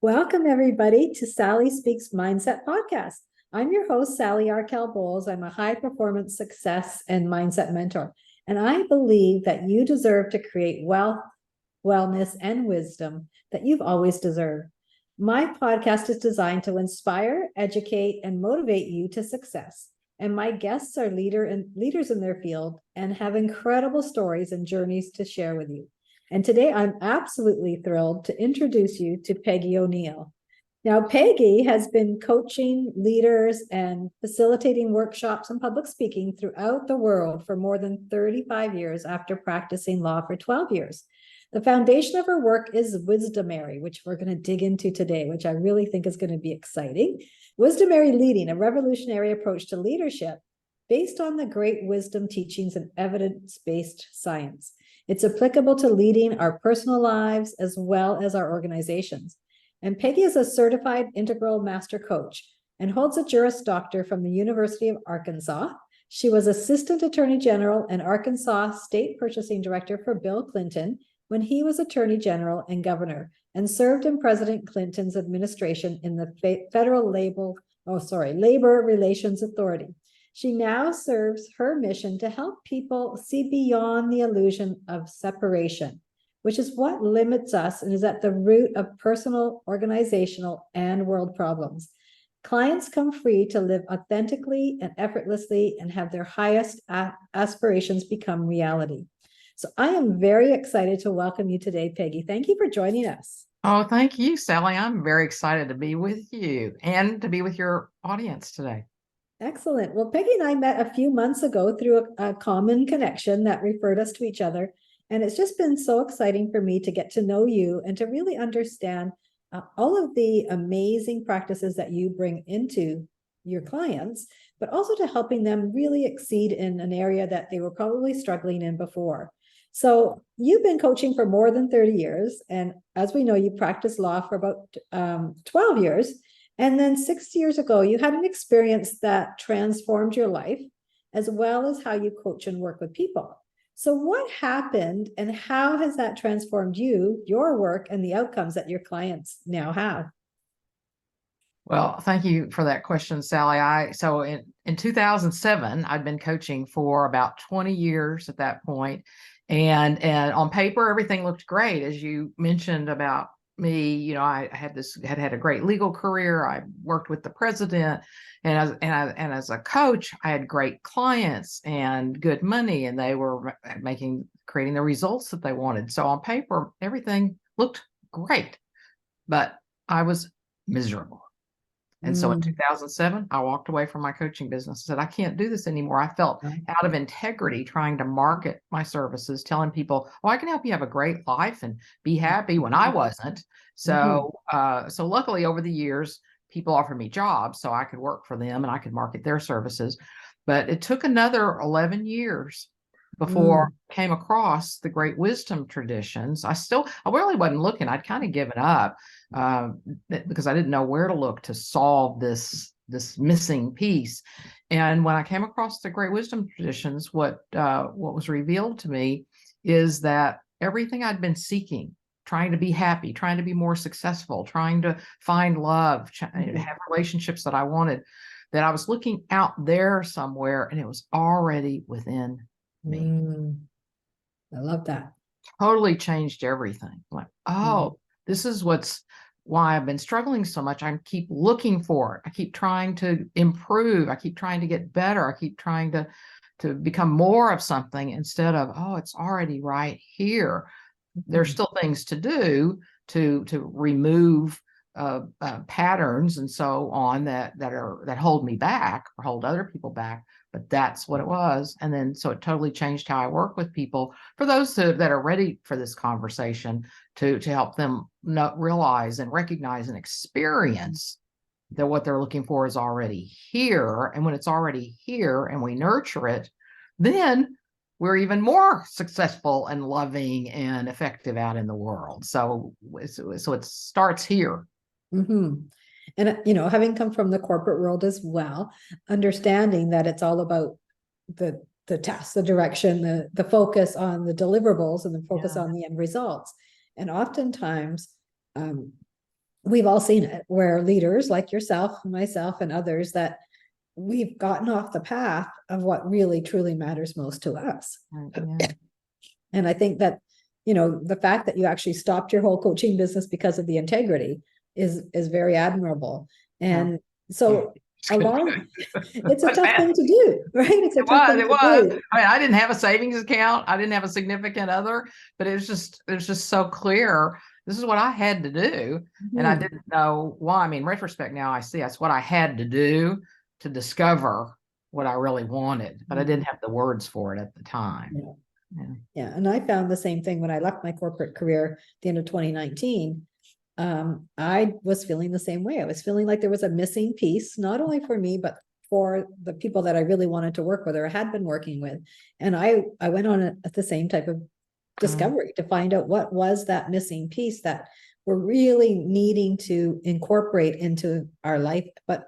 Welcome, everybody, to Sally Speaks Mindset Podcast. I'm your host, Sally Arkell Bowles. I'm a high performance success and mindset mentor. And I believe that you deserve to create wealth, wellness, and wisdom that you've always deserved. My podcast is designed to inspire, educate, and motivate you to success. And my guests are leaders in their field and have incredible stories and journeys to share with you. And today I'm absolutely thrilled to introduce you to Peggy O'Neal. Now, Peggy has been coaching leaders and facilitating workshops and public speaking throughout the world for more than 35 years after practicing law for 12 years. The foundation of her work is Wisdomary, which we're going to dig into today, which I really think is going to be exciting. Wisdomary Leading, a revolutionary approach to leadership based on the great wisdom teachings and evidence-based science. It's applicable to leading our personal lives as well as our organizations. And Peggy is a certified integral master coach and holds a Juris Doctor from the University of Arkansas. She was Assistant Attorney General and Arkansas State Purchasing Director for Bill Clinton when he was Attorney General and Governor, and served in President Clinton's administration in the Federal Labor Relations Authority. She now serves her mission to help people see beyond the illusion of separation, which is what limits us and is at the root of personal, organizational, and world problems. Clients come free to live authentically and effortlessly and have their highest aspirations become reality. So I am very excited to welcome you today, Peggy. Thank you for joining us. Oh, thank you, Sally. I'm very excited to be with you and to be with your audience today. Excellent. Well, Peggy and I met a few months ago through a common connection that referred us to each other. And it's just been so exciting for me to get to know you and to really understand all of the amazing practices that you bring into your clients, but also to helping them really exceed in an area that they were probably struggling in before. So you've been coaching for more than 30 years. And as we know, you practiced law for about 12 years. And then 6 years ago, you had an experience that transformed your life, as well as how you coach and work with people. So what happened and how has that transformed you, your work, and the outcomes that your clients now have? Well, thank you for that question, Sally. So in 2007, I'd been coaching for about 20 years at that point. And on paper, everything looked great. As you mentioned about me, I had a great legal career. I worked with the president, and as a coach, I had great clients and good money, and they were creating the results that they wanted. So on paper, everything looked great, but I was miserable. And so in 2007, I walked away from my coaching business. I said, I can't do this anymore. I felt out of integrity trying to market my services, telling people, oh, I can help you have a great life and be happy when I wasn't. So, so luckily over the years, people offered me jobs so I could work for them and I could market their services. But it took another 11 years before I came across the great wisdom traditions. I really wasn't looking. I'd kind of given up because I didn't know where to look to solve this missing piece. And when I came across the great wisdom traditions, what was revealed to me is that everything I'd been seeking, trying to be happy, trying to be more successful, trying to find love, have relationships that I wanted, that I was looking out there somewhere, and it was already within me. I love that. Totally changed everything. Like, this is why I've been struggling so much. I keep looking for it. I keep trying to improve. I keep trying to get better. I keep trying to become more of something instead of, it's already right here. There's still things to do to remove patterns and so on that hold me back or hold other people back. But that's what it was. And then, so it totally changed how I work with people, for those that are ready for this conversation, to help them realize and recognize and experience that what they're looking for is already here. And when it's already here and we nurture it, then we're even more successful and loving and effective out in the world. So it starts here. And, having come from the corporate world as well, understanding that it's all about the task, the direction, the focus on the deliverables and the focus on the end results. And oftentimes we've all seen it where leaders like yourself, myself, and others, that we've gotten off the path of what really truly matters most to us. Yeah. And I think that, the fact that you actually stopped your whole coaching business because of the integrity is very admirable. And so along, it's a tough thing to do, right? It's a tough thing to do. I mean, I didn't have a savings account. I didn't have a significant other, but it was just so clear. This is what I had to do. And I didn't know why. I mean, in retrospect, now I see that's what I had to do to discover what I really wanted, but I didn't have the words for it at the time. Yeah. And I found the same thing when I left my corporate career at the end of 2019. I was feeling the same way. I was feeling like there was a missing piece, not only for me, but for the people that I really wanted to work with or had been working with. And I went on at the same type of discovery to find out what was that missing piece that we're really needing to incorporate into our life, but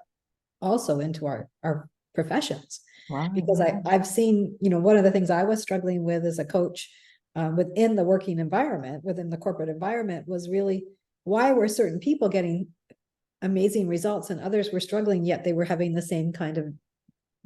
also into our professions. Wow. Because I've seen, one of the things I was struggling with as a coach within the working environment, within the corporate environment, was really why were certain people getting amazing results and others were struggling, yet they were having the same kind of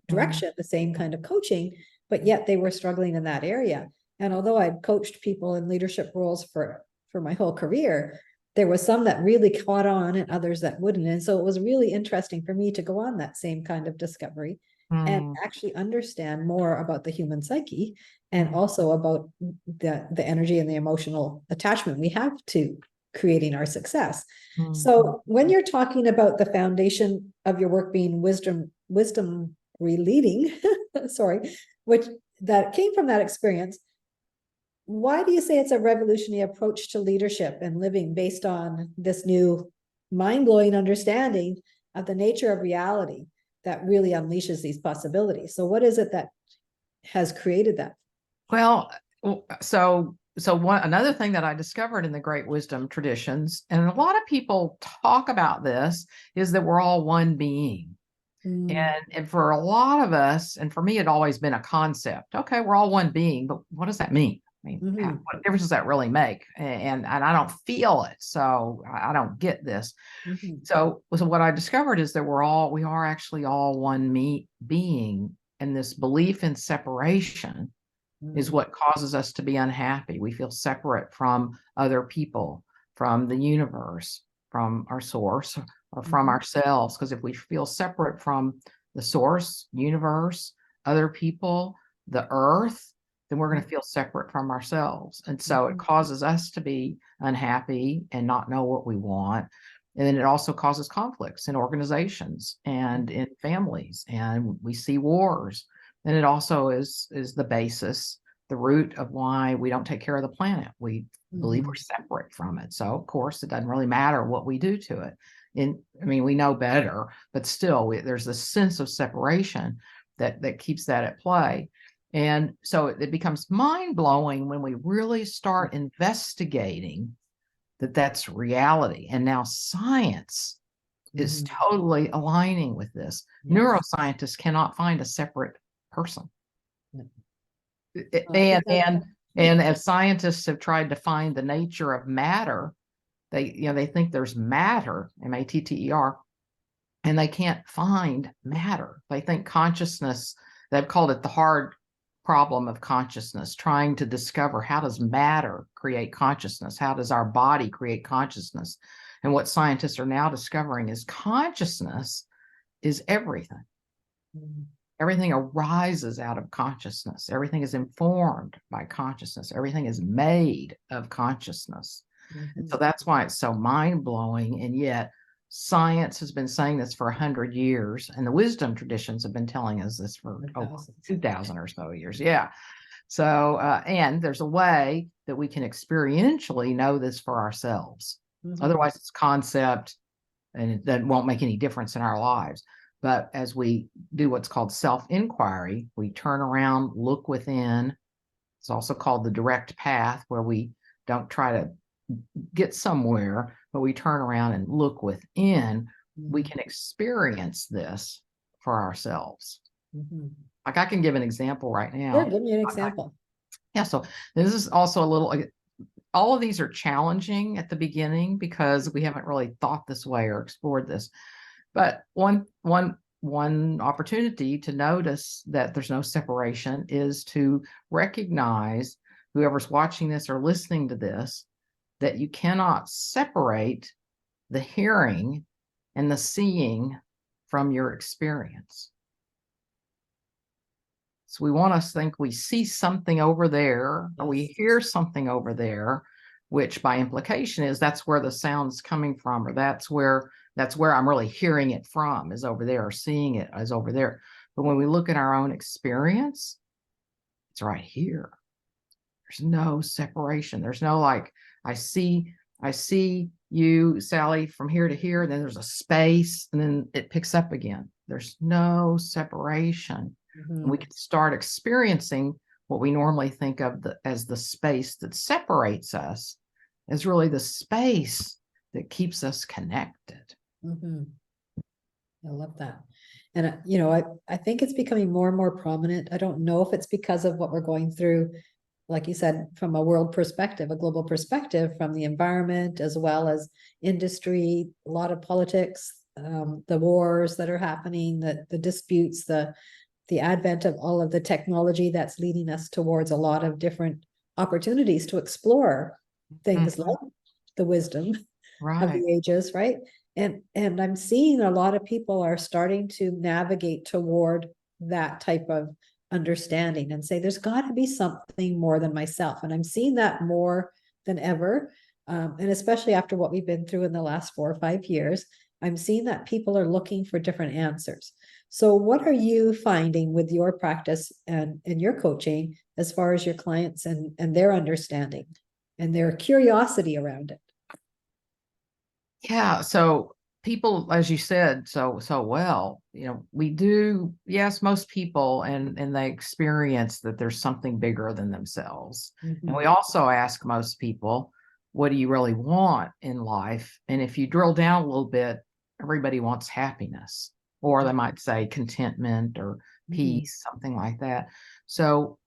direction, the same kind of coaching, but yet they were struggling in that area. And although I'd coached people in leadership roles for my whole career, there was some that really caught on and others that wouldn't. And so it was really interesting for me to go on that same kind of discovery and actually understand more about the human psyche and also about the energy and the emotional attachment we have to creating our success. So when you're talking about the foundation of your work being wisdomary leading, sorry, which that came from that experience, why do you say it's a revolutionary approach to leadership and living based on this new mind-blowing understanding of the nature of reality that really unleashes these possibilities? So what is it that has created that? Well, so another thing that I discovered in the great wisdom traditions, and a lot of people talk about this, is that we're all one being. And for a lot of us, and for me, it always been a concept. Okay, we're all one being, but what does that mean? I mean, what difference does that really make? And I don't feel it, so I don't get this. So what I discovered is that we are actually all one being, and this belief in separation is what causes us to be unhappy. We feel separate from other people, from the universe, from our source, or from ourselves. Because if we feel separate from the source, universe, other people, the earth, then we're going to feel separate from ourselves. And so it causes us to be unhappy and not know what we want. And then it also causes conflicts in organizations and in families, and we see wars. And it also is the basis, the root of why we don't take care of the planet. We believe we're separate from it. So of course it doesn't really matter what we do to it. I mean, we know better, but still there's this sense of separation that keeps that at play. And so it becomes mind-blowing when we really start investigating that that's reality. And now science is totally aligning with this. Neuroscientists cannot find a separate person. And as scientists have tried to find the nature of matter, they think there's matter, matter, and they can't find matter. They think consciousness, they've called it the hard problem of consciousness, trying to discover how does matter create consciousness? How does our body create consciousness? And what scientists are now discovering is consciousness is everything. Everything arises out of consciousness. Everything is informed by consciousness. Everything is made of consciousness. And so that's why it's so mind-blowing. And yet science has been saying this for 100 years, and the wisdom traditions have been telling us this for 2,000 or so years. Yeah. So, and there's a way that we can experientially know this for ourselves. Otherwise, it's concept, and that won't make any difference in our lives. But as we do what's called self-inquiry, we turn around, look within. It's also called the direct path, where we don't try to get somewhere, but we turn around and look within. We can experience this for ourselves. Like I can give an example right now. Sure, give me an example. Yeah, so this is also all of these are challenging at the beginning because we haven't really thought this way or explored this. But one opportunity to notice that there's no separation is to recognize, whoever's watching this or listening to this, that you cannot separate the hearing and the seeing from your experience. So we want to think we see something over there, or we hear something over there, which by implication is that's where the sound's coming from, or that's where I'm really hearing it from, is over there, or seeing it is over there. But when we look at our own experience, it's right here. There's no separation. There's no like, I see you, Sally, from here to here, and then there's a space, and then it picks up again. There's no separation. And we can start experiencing what we normally think of as the space that separates us, as really the space that keeps us connected. I love that. And, I think it's becoming more and more prominent. I don't know if it's because of what we're going through, like you said, from a world perspective, a global perspective, from the environment, as well as industry, a lot of politics, the wars that are happening, the disputes, the advent of all of the technology that's leading us towards a lot of different opportunities to explore things like the wisdom of the ages, right? And I'm seeing a lot of people are starting to navigate toward that type of understanding and say, there's got to be something more than myself. And I'm seeing that more than ever. And especially after what we've been through in the last 4 or 5 years, I'm seeing that people are looking for different answers. So what are you finding with your practice and your coaching as far as your clients and their understanding and their curiosity around it? Yeah. So people, as you said, so well, we do, yes, most people, and they experience that there's something bigger than themselves. And we also ask most people, what do you really want in life? And if you drill down a little bit, everybody wants happiness, or they might say contentment or peace, something like that. So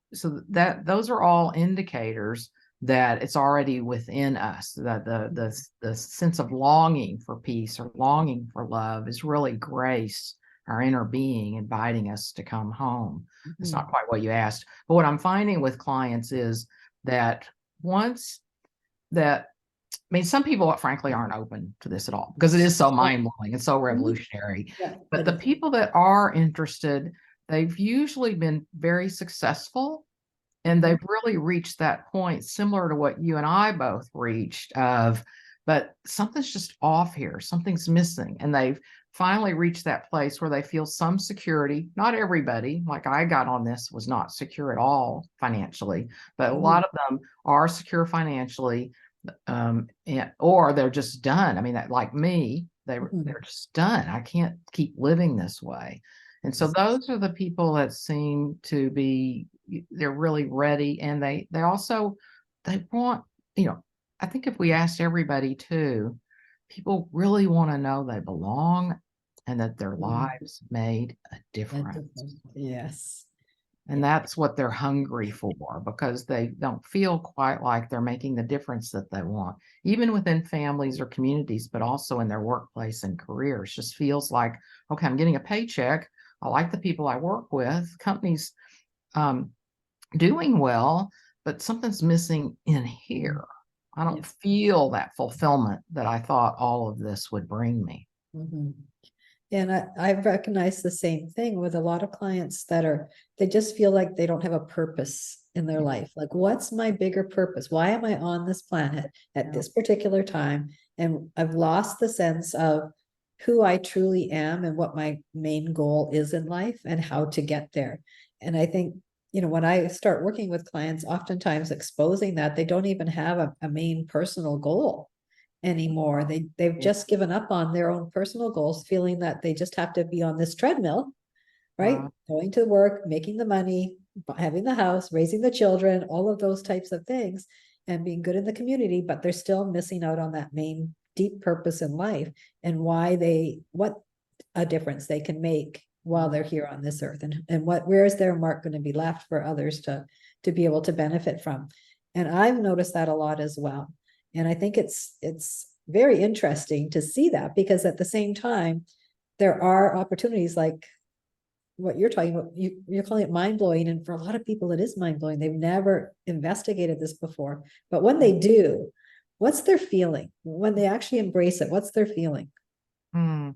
that those are all indicators that it's already within us, that the sense of longing for peace or longing for love is really grace, our inner being inviting us to come home. It's not quite what you asked, but what I'm finding with clients is that some people, frankly, aren't open to this at all because it is so mind-blowing and so revolutionary. But the people that are interested, they've usually been very successful, and they've really reached that point similar to what you and I both reached but something's just off here. Something's missing. And they've finally reached that place where they feel some security. Not everybody, like I got on this, was not secure at all financially, but a lot of them are secure financially. Or they're just done. I mean, like me, they're just done. I can't keep living this way. And so those are the people that seem to be, they're really ready. And they want, I think if we asked everybody too, people really want to know they belong and that their lives made a difference. Yes. And that's what they're hungry for, because they don't feel quite like they're making the difference that they want, even within families or communities, but also in their workplace and careers. Just feels like, okay, I'm getting a paycheck. I like the people I work with. Companies doing well, but something's missing in here. I don't feel that fulfillment that I thought all of this would bring me. And I've recognized the same thing with a lot of clients they just feel like they don't have a purpose in their life. Like, what's my bigger purpose? Why am I on this planet at this particular time? And I've lost the sense of who I truly am and what my main goal is in life and how to get there. And I think, when I start working with clients, oftentimes exposing that they don't even have a main personal goal anymore. They've just given up on their own personal goals, feeling that they just have to be on this treadmill, right? Going to work, making the money, having the house, raising the children, all of those types of things, and being good in the community, but they're still missing out on that main deep purpose in life and what a difference they can make while they're here on this earth, and where is their mark going to be left for others to be able to benefit from. And I've noticed that a lot as well. And I think it's very interesting to see that, because at the same time, there are opportunities like what you're talking about. You're calling it mind blowing. And for a lot of people, it is mind blowing. They've never investigated this before. But when they do, what's their feeling? When they actually embrace it, what's their feeling? Hmm.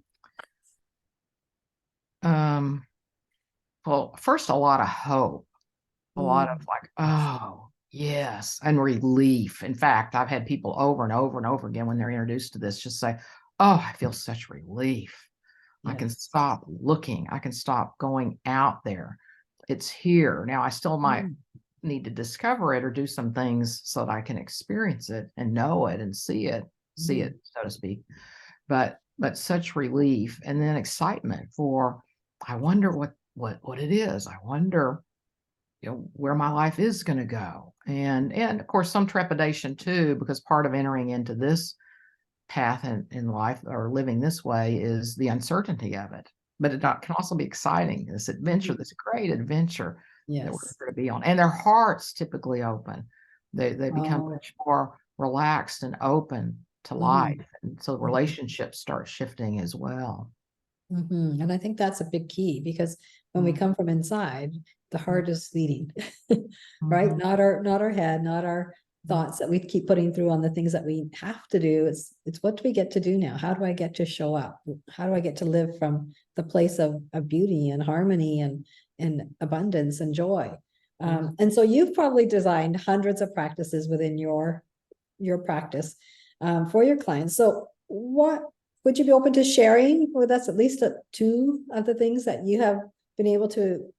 Well, first, a lot of hope, a lot of Mm, like, oh, yes, and relief. In fact, I've had people over and over and over again when they're introduced to this just say, oh, I feel such relief. I can yes. stop looking. I can stop going out there. It's here. Now, I still might Mm, need to discover it or do some things so that I can experience it and know it and see it, mm, so to speak. But such relief, and then excitement for, I wonder what it is. I wonder, where my life is going to go. And of course some trepidation too, because part of entering into this path in life or living this way is the uncertainty of it. But it can also be exciting, this adventure, mm. this great adventure that we're Yes. going to be on. And their hearts typically open. They become Oh, much more relaxed and open to mhm, life. And so mhm. relationships start shifting as well. And I think that's a big key, because when we Mhm, come from inside, the heart is leading, right? mhm, Not our head, not our thoughts that we keep putting through on the things that we have to do. It's what do we get to do now? How do I get to show up? How do I get to live from the place of beauty and harmony and abundance and joy? mhm. And so you've probably designed hundreds of practices within your practice for your clients. So what would you be open to sharing with us at least two of the things that you have been able to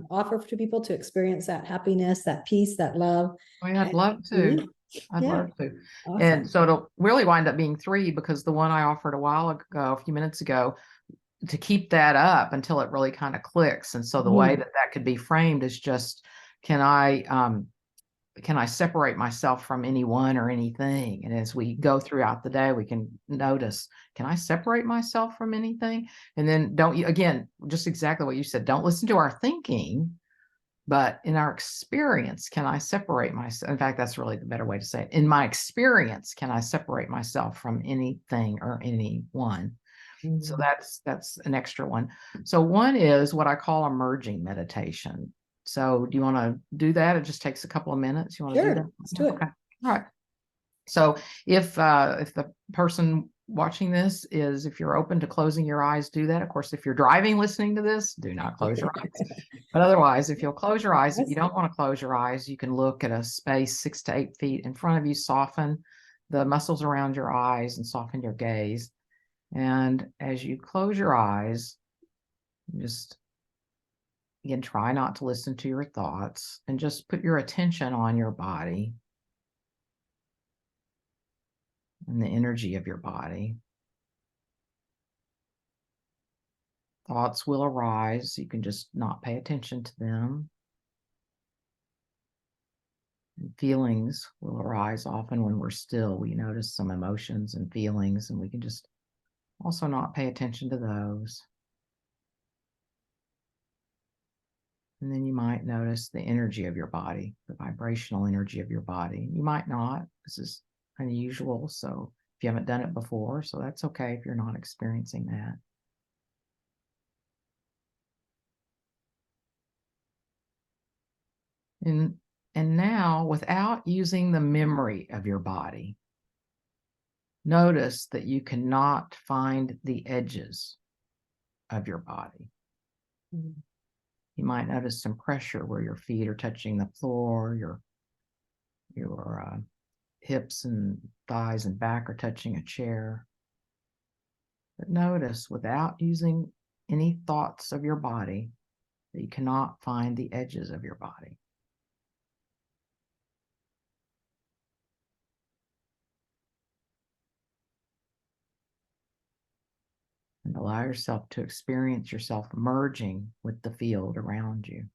offer to people to experience that happiness, that peace, that love, I mean, I'd and love to. relief? I'd Yeah, love to. And awesome. so it'll really wind up being three, because the one I offered a while ago, a few minutes ago, to keep that up until it really kind of clicks. And so the way Mhm. that could be framed is just, can I can I separate myself from anyone or anything? And as we go throughout the day, we can notice, can I separate myself from anything? And then don't you, again, just exactly what you said, don't listen to our thinking, but in our experience, can I separate myself? In fact, that's really the better way to say it. In my experience, can I separate myself from anything or anyone? So Mhm. that's an extra one. So one is what I call a merging meditation. So do you want to do that? It just takes a couple of minutes. You want to do that? Sure, let's do it. Okay. All right. So if the person watching this is, if you're open to closing your eyes, do that. Of course, if you're driving listening to this, do not close your eyes. But otherwise, if you'll close your eyes, if you Yes. don't want to close your eyes, you can look at a space 6 to 8 feet in front of you, soften the muscles around your eyes and soften your gaze. And as you close your eyes, just again, try not to listen to your thoughts and just put your attention on your body and the energy of your body. Thoughts will arise. You can just not pay attention to them. And feelings will arise often when we're still. We notice some emotions and feelings, and we can just also not pay attention to those. And then you might notice the energy of your body, the vibrational energy of your body. You might not. This is unusual. So if you haven't done it before, so that's okay if you're not experiencing that. And and now, without using the memory of your body, notice that you cannot find the edges of your body. Mhm. You might notice some pressure where your feet are touching the floor, your hips and thighs and back are touching a chair. But notice, without using any thoughts of your body, that you cannot find the edges of your body. And allow yourself to experience yourself merging with the field around you.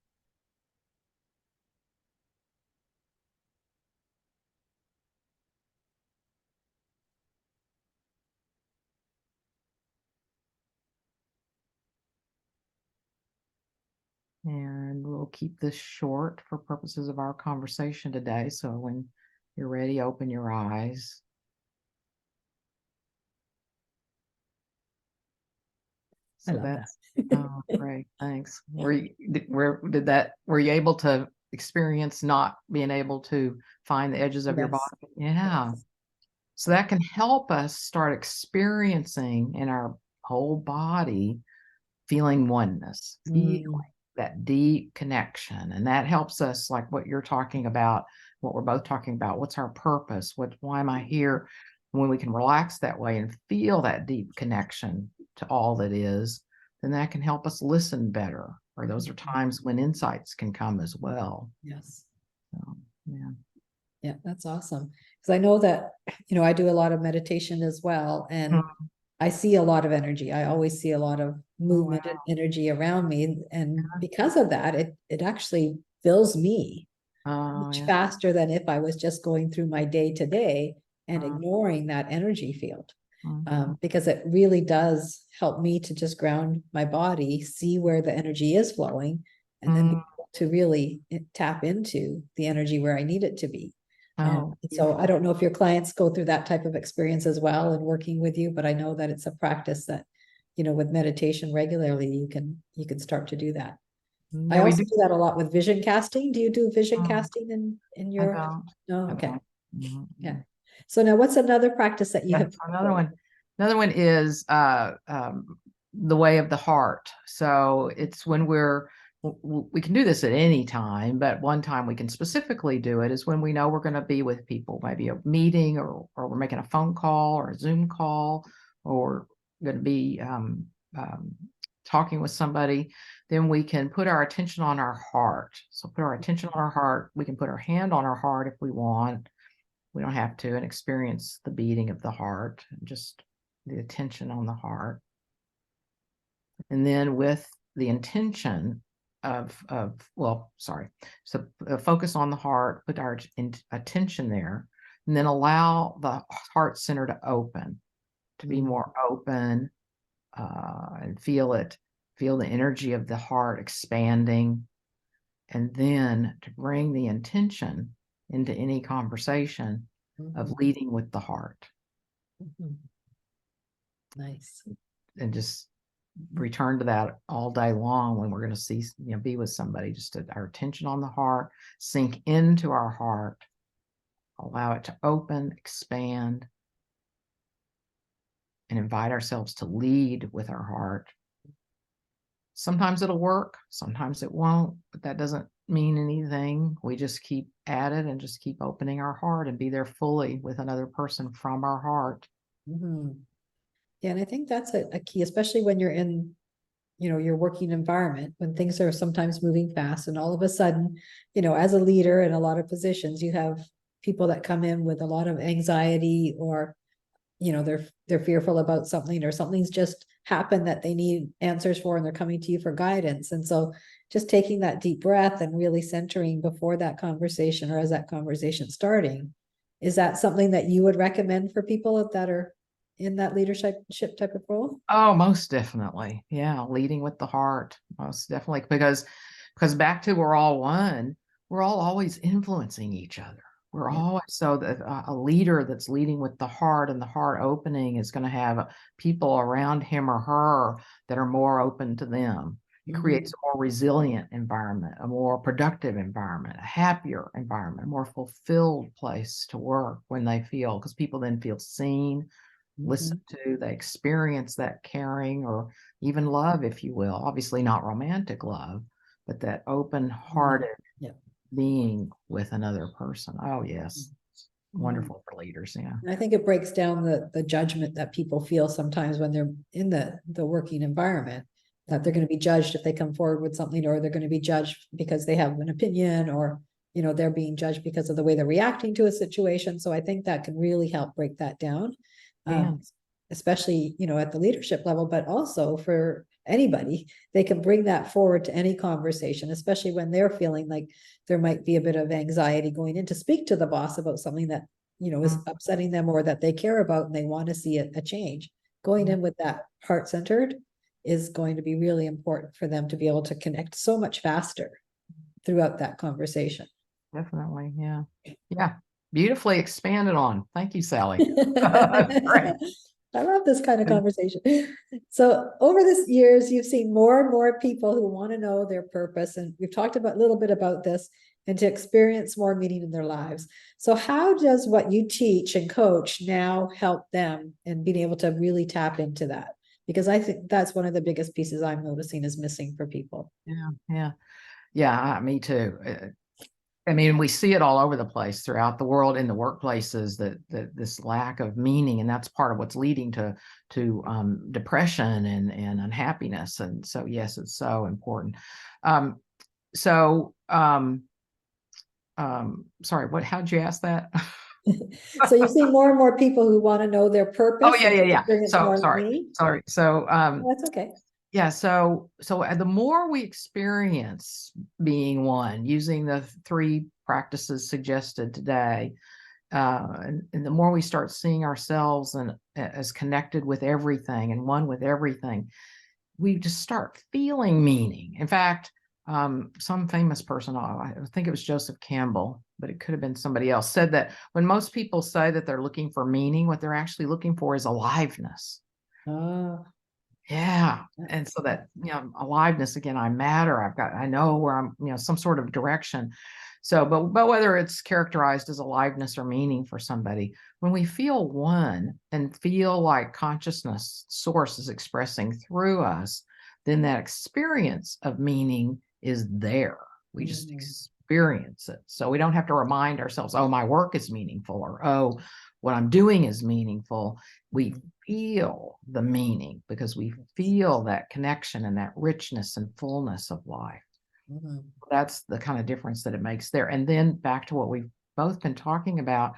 And we'll keep this short for purposes of our conversation today. So when you're ready, open your eyes. I So love that's that. great. Thanks. Were you were you able to experience not being able to find the edges of your body? Yes. Yeah. Yes. So that can help us start experiencing in our whole body, feeling oneness, feeling Mm, that deep connection. And that helps us, like what you're talking about, what we're both talking about. What's our purpose? Why am I here? When we can relax that way and feel that deep connection to all that is, then that can help us listen better. Or those are times when insights can come as well. yes. So, yeah. Yeah, that's awesome. Because I know that, I do a lot of meditation as well, and Mm. I see a lot of energy. I always see a lot of Oh, movement and wow. energy around me. And because of that, it actually fills me Oh, much yeah. faster than if I was just going through my day to day and Mm. ignoring that energy field. Mhm. Because it really does help me to just ground my body, see where the energy is flowing, and then be Mm. able to really tap into the energy where I need it to be. Oh, So I beautiful. don't know if your clients go through that type of experience as well in working with you, but I know that it's a practice that, with meditation regularly, you can start to do that. I Yeah, we also do. do that a lot with vision casting. Do you do vision Mm, casting in I your? don't. No, I okay. don't. Mhm, Yeah. mhm. So now what's another practice that you Yeah, have another one. Another one is the way of the heart. So it's when we can do this at any time, but one time we can specifically do it is when we know we're going to be with people, maybe a meeting or we're making a phone call or a Zoom call or going to be um, talking with somebody. Then we can put our attention on our heart. So put our attention on our heart. We can put our hand on our heart if we want. We don't have to, and experience the beating of the heart, just the attention on the heart. And then with the intention so focus on the heart, put our attention there, and then allow the heart center to open, to be more open, and feel the energy of the heart expanding, and then to bring the intention into any conversation of Mhm, leading with the heart. mhm. Nice. And just return to that all day long when we're going to see, be with somebody, just our attention on the heart, sink into our heart, allow it to open, expand, and invite ourselves to lead with our heart. Sometimes it'll work, sometimes it won't, but that doesn't mean anything. We just keep at it and just keep opening our heart and be there fully with another person from our heart. Mhm. Yeah, and I think that's a key, especially when you're in, your working environment, when things are sometimes moving fast and all of a sudden, as a leader in a lot of positions, you have people that come in with a lot of anxiety or, they're fearful about something or something's just happened that they need answers for and they're coming to you for guidance. And so just taking that deep breath and really centering before that conversation or as that conversation starting, is that something that you would recommend for people that are in that leadership type of role? Oh, most definitely. Yeah, leading with the heart, most definitely. Because back to we're all one, we're all always influencing each other. We're Yeah. always so that a leader that's leading with the heart and the heart opening is going to have people around him or her that are more open to them. It Mhm. creates a more resilient environment, a more productive environment, a happier environment, a more fulfilled place to work when they feel, because people then feel seen, listen Mhm. to, they experience that caring or even love, if you will. Obviously, not romantic love, but that open Mhm. hearted Yeah. being with another person. Oh, yes. It's Mhm. wonderful for leaders. Yeah. I think it breaks down the judgment that people feel sometimes when they're in the working environment, that they're going to be judged if they come forward with something, or they're going to be judged because they have an opinion, or they're being judged because of the way they're reacting to a situation. So I think that can really help break that down, Yeah. especially at the leadership level, but also for anybody. They can bring that forward to any conversation, especially when they're feeling like there might be a bit of anxiety going in to speak to the boss about something that is Mm, upsetting them or that they care about and they want to see a change. Going yeah. in with that heart centered is going to be really important for them to be able to connect so much faster throughout that conversation. Definitely. Yeah. Yeah. Beautifully expanded on. Thank you, Sally. Great. I love this kind of conversation. So over the years, you've seen more and more people who want to know their purpose. And we've talked about a little bit about this, and to experience more meaning in their lives. So how does what you teach and coach now help them in being able to really tap into that? Because I think that's one of the biggest pieces I'm noticing is missing for people. Yeah. Yeah. Yeah. Me too. I mean, we see it all over the place throughout the world in the workplaces that this lack of meaning, and that's part of what's leading to depression and unhappiness. And so, yes, it's so important. Um, so, sorry, how'd you ask that? So you've seen more and more people who want to know their Oh, purpose yeah, and yeah, to yeah. experience So, more sorry. meaning. So, That's okay. yeah, so the more we experience being one, using the 3 practices suggested today, and the more we start seeing ourselves and as connected with everything and one with everything, we just start feeling meaning. In fact, some famous person, I think it was Joseph Campbell, but it could have been somebody else, said that when most people say that they're looking for meaning, what they're actually looking for is aliveness. Oh, Yeah. And so that, aliveness, again, I matter. I know where I'm, some sort of direction. So, but whether it's characterized as aliveness or meaning for somebody, when we feel one and feel like consciousness source is expressing through us, then that experience of meaning is there. We just experience it. So we don't have to remind ourselves, oh, my work is meaningful, or, oh, what I'm doing is meaningful. We feel the meaning because we feel that connection and that richness and fullness of life. That's the kind of difference that it makes there. And then back to what we've both been talking about,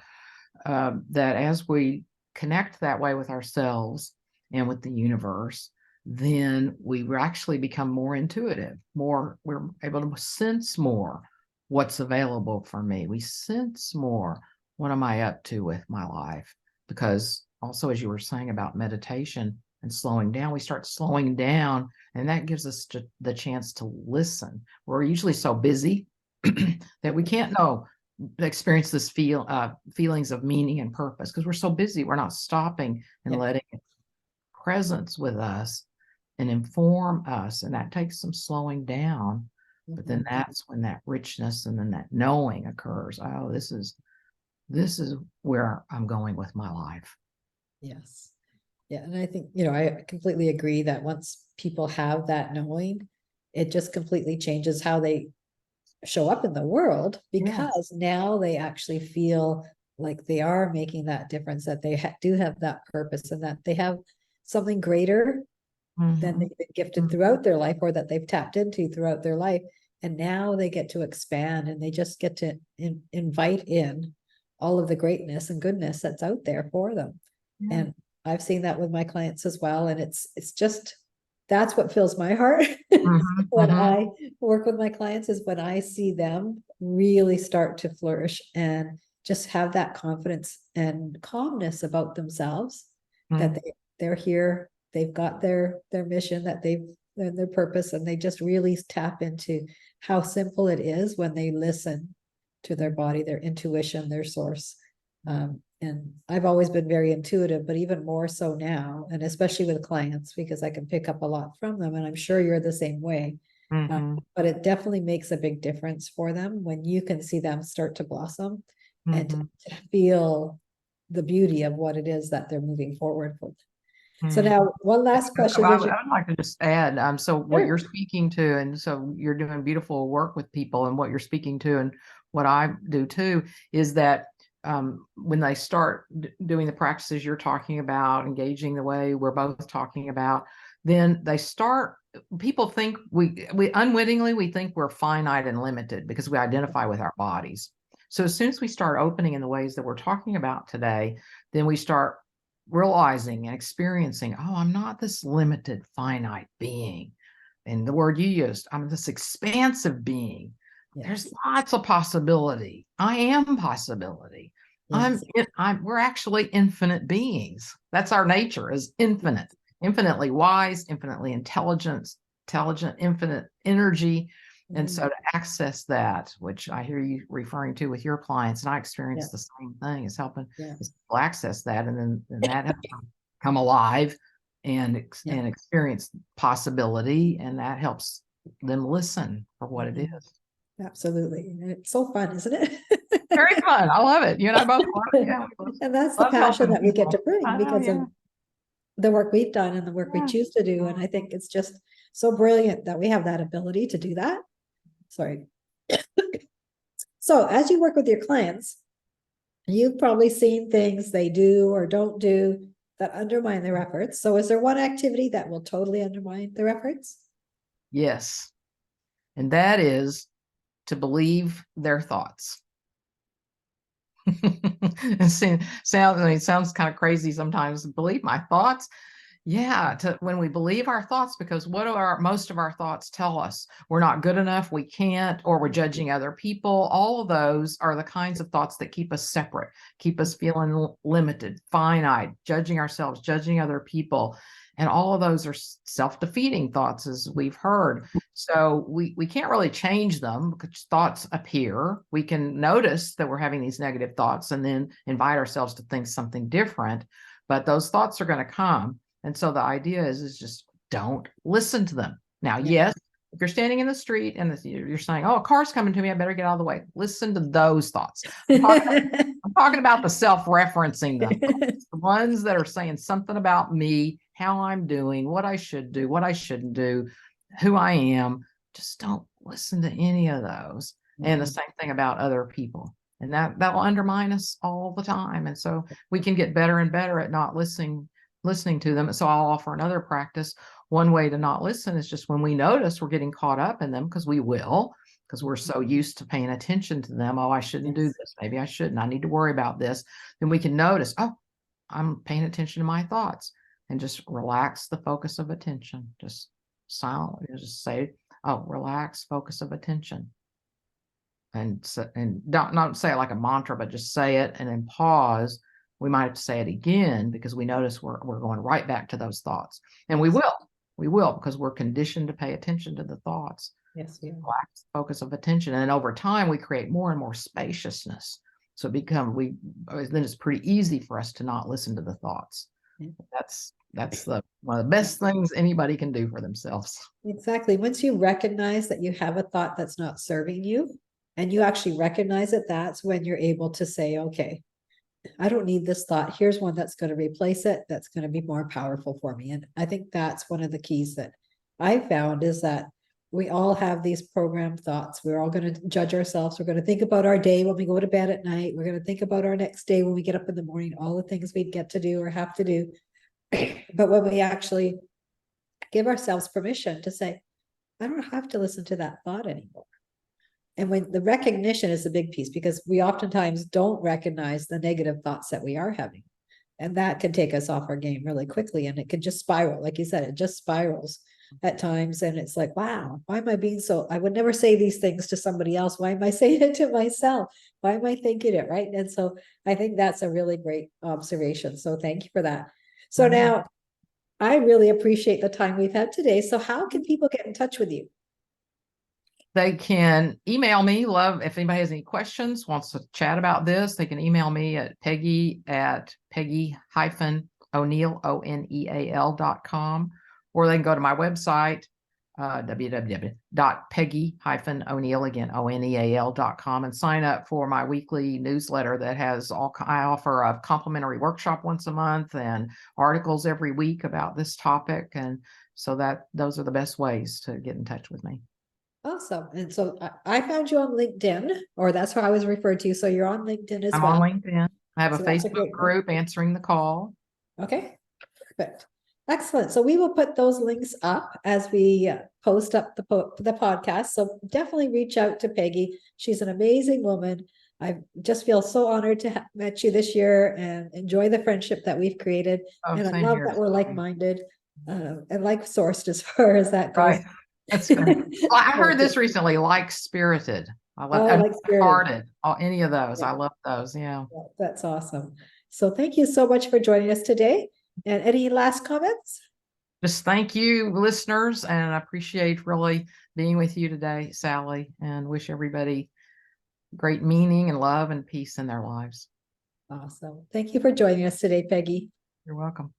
that as we connect that way with ourselves and with the universe, then we actually become more intuitive, we're able to sense more what's available for me. We sense more, what am I up to with my life? Because also, as you were saying about meditation and slowing down, we start slowing down, and that gives us the chance to listen. We're usually so busy that we can't experience this feelings of meaning and purpose because we're so busy. We're not stopping and letting it presence with us and inform us, and that takes some slowing down. But then that's when that richness and then that knowing occurs. Oh, this is where I'm going with my life. Yes. Yeah. And I think, I completely agree that once people have that knowing, it just completely changes how they show up in the world, because now they actually feel like they are making that difference, that they do have that purpose, and that they have something greater than they've been gifted throughout their life, or that they've tapped into throughout their life. And now they get to expand, and they just get to invite in all of the greatness and goodness that's out there for them. And I've seen that with my clients as well. And it's just, that's what fills my heart when I work with my clients, is when I see them really start to flourish and just have that confidence and calmness about themselves, that they're here, they've got their mission, that their purpose, and they just really tap into how simple it is when they listen to their body, their intuition, their source. And I've always been very intuitive, but even more so now, and especially with clients, because I can pick up a lot from them, and I'm sure you're the same way. But it definitely makes a big difference for them when you can see them start to blossom and to feel the beauty of what it is that they're moving forward with. So now one last question. I'd like to just add, so what you're speaking to, and so you're doing beautiful work with people, and what you're speaking to, and what I do too, is that when they start doing the practices you're talking about, engaging the way we're both talking about, then people think we unwittingly, we think we're finite and limited because we identify with our bodies. So as soon as we start opening in the ways that we're talking about today, then we start realizing and experiencing, oh, I'm not this limited, finite being. And the word you used, I'm this expansive being. There's lots of possibility. I am possibility. We're actually infinite beings. That's our nature, is infinite. infinitely wise, infinitely intelligent, infinite energy. And so to access that, which I hear you referring to with your clients, and I experience the same thing, is helping is people access that, and then that helps them come alive and experience possibility, and that helps them listen for what it is. Absolutely. And it's so fun, isn't it? Very fun. I love it. You and I both love it. Yeah, and that's the passion that we get to bring because of the work we've done and the work we choose to do. And I think it's just so brilliant that we have that ability to do that. Sorry. So as you work with your clients, you've probably seen things they do or don't do that undermine their efforts. So is there one activity that will totally undermine their efforts? Yes. And that is to believe their thoughts. It sounds kind of crazy sometimes. Believe my thoughts. Yeah, when we believe our thoughts, because what are most of our thoughts tell us? We're not good enough, we can't, or we're judging other people. All of those are the kinds of thoughts that keep us separate, keep us feeling limited, finite, judging ourselves, judging other people. And all of those are self-defeating thoughts, as we've heard. So we can't really change them because thoughts appear. We can notice that we're having these negative thoughts and then invite ourselves to think something different. But those thoughts are going to come. And so the idea is just don't listen to them. Now, yes, if you're standing in the street and you're saying, oh, a car's coming to me, I better get out of the way. Listen to those thoughts. I'm talking about the self-referencing them, the ones that are saying something about me, how I'm doing, what I should do, what I shouldn't do, who I am. Just don't listen to any of those. And the same thing about other people. And that will undermine us all the time. And so we can get better and better at not listening to them. So I'll offer another practice. One way to not listen is just when we notice we're getting caught up in them, because we're so used to paying attention to them. Oh, I shouldn't do this. Maybe I shouldn't. I need to worry about this. Then we can notice, oh, I'm paying attention to my thoughts, and just relax the focus of attention. Just silent. Just say, oh, relax, focus of attention. And not say it like a mantra, but just say it and then pause. We might have to say it again because we notice we're going right back to those thoughts. And we will because we're conditioned to pay attention to the thoughts. Yes, yeah. Relax the focus of attention. And over time, we create more and more spaciousness. So then it's pretty easy for us to not listen to the thoughts. That's one of the best things anybody can do for themselves. Exactly. Once you recognize that you have a thought that's not serving you, and you actually recognize it, that's when you're able to say, okay, I don't need this thought. Here's one that's going to replace it. That's going to be more powerful for me. And I think that's one of the keys that I found is that we all have these programmed thoughts. We're all going to judge ourselves. We're going to think about our day when we go to bed at night. We're going to think about our next day when we get up in the morning, all the things we'd get to do or have to do. But when we actually give ourselves permission to say, I don't have to listen to that thought anymore. And when the recognition is a big piece, because we oftentimes don't recognize the negative thoughts that we are having. And that can take us off our game really quickly. And it can just spiral. Like you said, it just spirals at times. And it's like, wow, why am I being so, I would never say these things to somebody else. Why am I saying it to myself? Why am I thinking it? Right. And so I think that's a really great observation. So thank you for that. So now I really appreciate the time we've had today. So how can people get in touch with you? They can email me. If anybody has any questions, wants to chat about this, they can email me at Peggy-O'Neal, ONEAL.com, or they can go to my website, www.Peggy-O'Neal, again, ONEAL.com, and sign up for my weekly newsletter that has I offer a complimentary workshop once a month and articles every week about this topic. And so those are the best ways to get in touch with me. Awesome. And so I found you on LinkedIn, or that's how I was referred to. So you're on LinkedIn as well. I'm on LinkedIn. I have a Facebook group, Answering the Call. Okay, perfect. Excellent. So we will put those links up as we post up the podcast. So definitely reach out to Peggy. She's an amazing woman. I just feel so honored to have met you this year and enjoy the friendship that we've created. And I love that we're like-minded and like-sourced as far as that goes. Right. That's great. Well, I heard this recently, like-spirited. I love like-hearted. Any of those. Yeah. I love those. Yeah. That's awesome. So thank you so much for joining us today. And any last comments? just thank you, listeners, and I appreciate really being with you today, Sally, and wish everybody great meaning and love and peace in their lives. Awesome. Thank you for joining us today, Peggy. You're welcome.